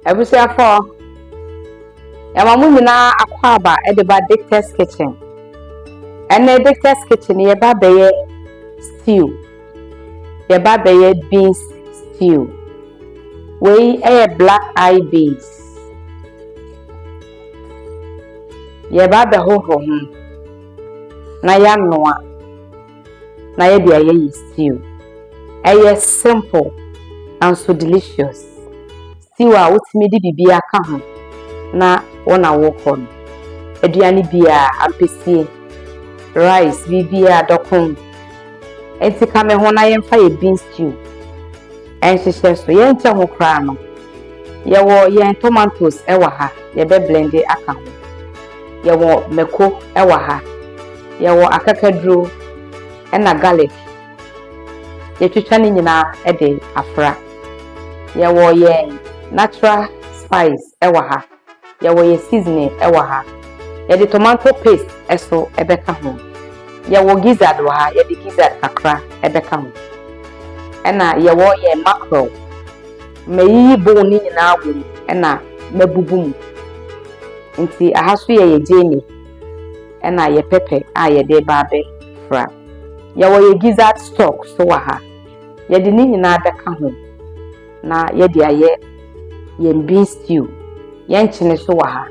Ebusiafo, yamamu nyina akwaba edeba Dictas kitchen. Ene Dictas kitchen yeba beye stew. Yeba beye beans stew. We black eye beans. Yeba be hoho na ya noa. Na ye dia ye stew. Simple and so delicious. Stew a utimi di bibia aka ho na wona wo kon. Aduane bia ampesie. Rice bibia dokon. Enti kame ho na yemfa ye bean stew. Enhyehyɛ so ye nche ho kra no. Ye wo ye tomatoes ewa ha. Ye be blend aka ho. Ye wo meko ewa ha. Ye wo akakaduro na garlic. Ye twitwa ni nyina de afra. Ye wo ye natural spice ewa ha. Ye wo ye seasoning ewa ha. Ye de tomato paste eso ebeka ho. Ye wo gizzard wa ha. Ye de gizzard kakra ebeka ho. Ena ye wo ye mackerel. Meyi bo ni nyina agwo ena mabubum. Nti ahaso ye jeni. Ena ye pepper a ye de babe fra. Ye wo ye gizzard stock so wa ha. Ye de ni nyina abeka ho. Na ye de aye ye bean stew. Ye nchine so wa ha.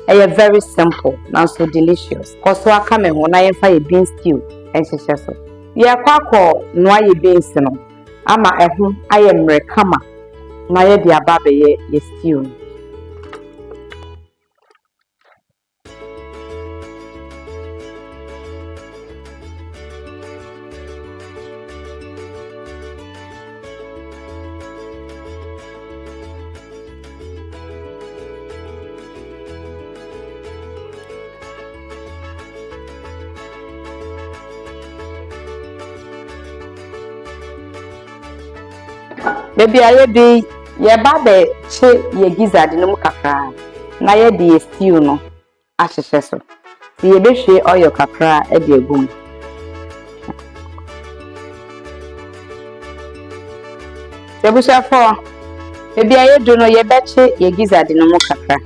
Very simple and so delicious. Koso aka me ho na ye fa ye bean stew enhyehyɛ so. Ye kwakọ no aye beans no. Ama eho aye mre kama. Na ye de aba be ye stew. Baby aye bi ye ba be che ye gizzard no mu kakra na ye de stew no ahyehyɛ so. Ye be hwe oil kakra e de egum. Ebusiafo, baby aye do no ye be che ye gizzard no mu kakra.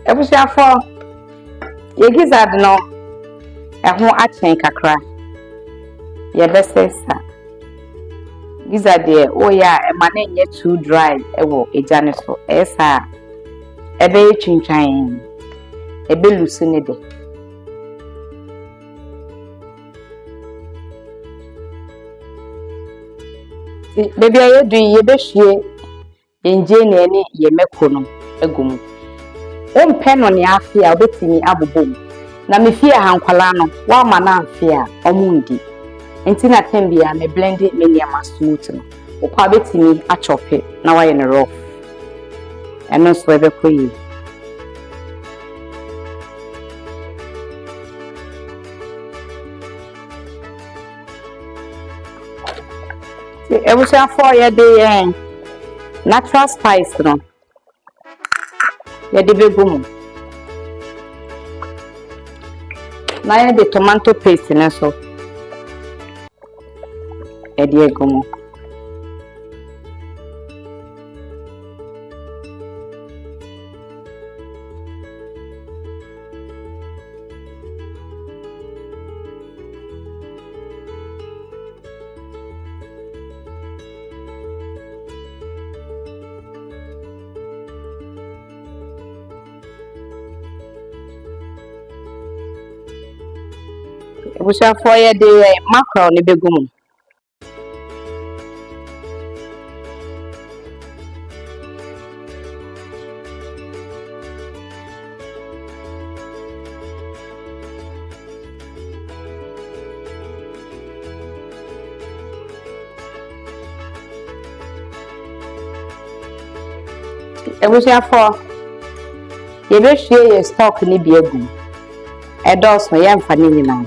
Ebusiafo, ye gizzard no eho achen kakra. Ye be sesa. Gizzard e o ya e ma na nye too dry ewo ejane so. Esa ebe twintwan. Ebe lusu ne de. Baby aye do ye be hwie yenje ne ani ye meko no egum. Ompe no ne afia obetimi abobom. Na me fie hankwala no wa ma na afia omundi. Enti na tembia me blend me niam smooth no. Okwa betimi achope na wa ye ne rough. Eno so ebe koyi. Ebusiafo ye de natural spice no. Ye de begum. Na ye de tomato paste na so. E de egum. Ebusiafo ye de mackerel ni begum. Ebusiafo ye be hwie ye stock ni bi egum. Edos no ye mfa ni nyina.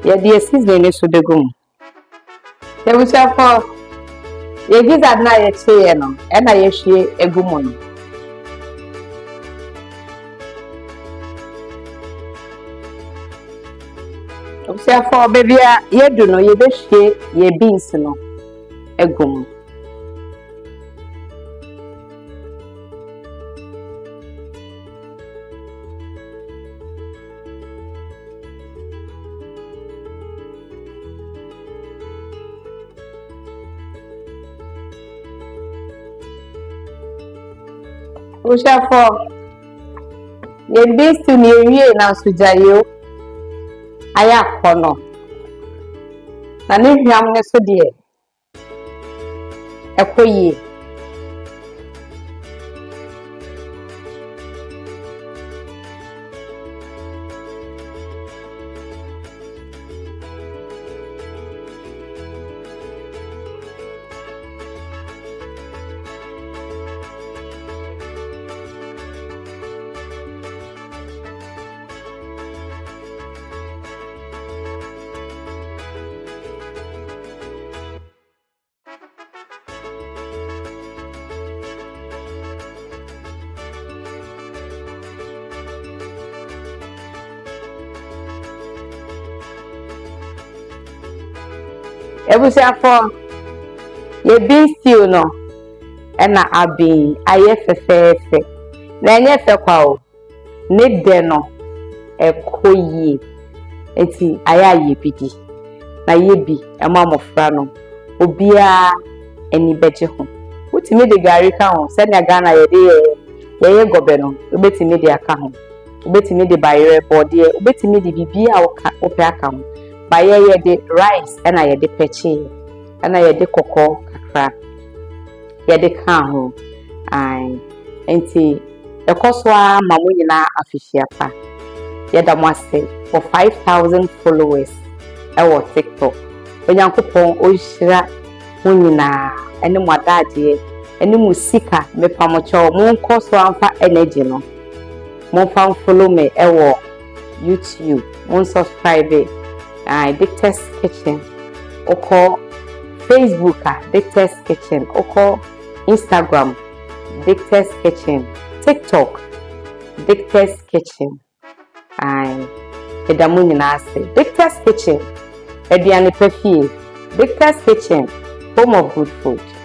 Ye de season ni so begum. Ebusiafo ye gizzard na ye che ye no e na ye hwie egum no. So for baby ye do no ye be hwe ye beans no egum. So for ye beans to ni wie na sujayo aya kono. Na ne hwam ne so de ekoyi. Ebusia for ye beans stew no na abi aye fefefe na enye fe kwa o ne de no ekoyi enti aye bidi na ye bi amamofra no obia eni beje ho utimi de gari ka ho se na Ghana ye gobe no obetimi de aka ho obetimi de bayere bode obetimi de bibia ope aka ho ba ye de rice na ye de peche na ye de koko kakra ye de ka ho ai enti ekoswa mamu nyina afihia pa ye da mwase for 5,000 followers ewo TikTok onyankopon ohira munyina ene mwadade ene musika mepamocho munkoswa amfa energy no monfa follow me ewo YouTube mon subscribe Dictas Kitchen oko Facebook Dictas Kitchen oko Instagram Dictas Kitchen TikTok Dictas Kitchen edamu nyina ase Dictas Kitchen ediane pefie Dictas Kitchen home of good food.